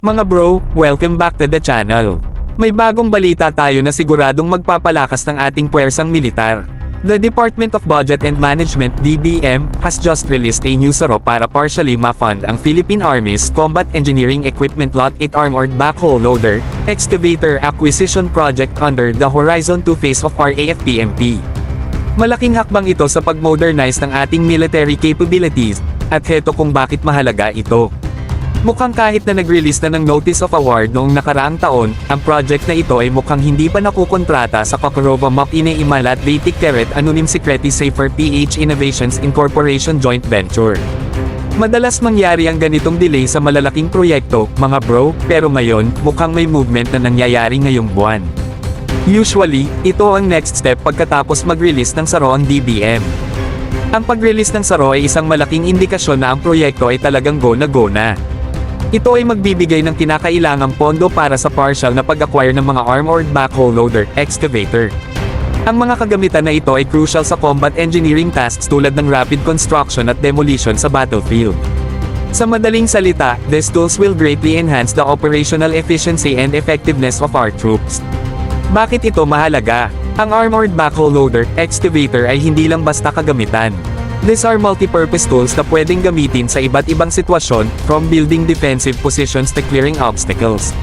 Mga bro, welcome back to the channel. May bagong balita tayo na siguradong magpapalakas ng ating puwersang militar. The Department of Budget and Management (DBM) has just released a new saro para partially ma-fund ang Philippine Army's Combat Engineering Equipment Lot 8 Armored Backhoe Loader Excavator Acquisition Project under the Horizon 2 phase of RAFPMP. Malaking hakbang ito sa pag-modernize ng ating military capabilities, at heto kung bakit mahalaga ito. Mukhang kahit na nag-release na ng Notice of Award noong nakaraang taon, ang project na ito ay mukhang hindi pa nakukontrata sa Kakarova Map Ine Imalat Vitic Teret Anonim Secreti Safer PH Innovations Incorporation Joint Venture. Madalas mangyari ang ganitong delay sa malalaking proyekto, mga bro, pero ngayon, mukhang may movement na nangyayari ngayong buwan. Usually, ito ang next step pagkatapos mag-release ng saro ang DBM. Ang pag-release ng saro ay isang malaking indikasyon na ang proyekto ay talagang go na. Ito ay magbibigay ng kinakailangang pondo para sa partial na pag-acquire ng mga armored backhoe loader, excavator. Ang mga kagamitan na ito ay crucial sa combat engineering tasks tulad ng rapid construction at demolition sa battlefield. Sa madaling salita, these tools will greatly enhance the operational efficiency and effectiveness of our troops. Bakit ito mahalaga? Ang armored backhoe loader, excavator ay hindi lang basta kagamitan. These are multi-purpose tools na pwedeng gamitin sa iba't ibang sitwasyon, from building defensive positions to clearing obstacles.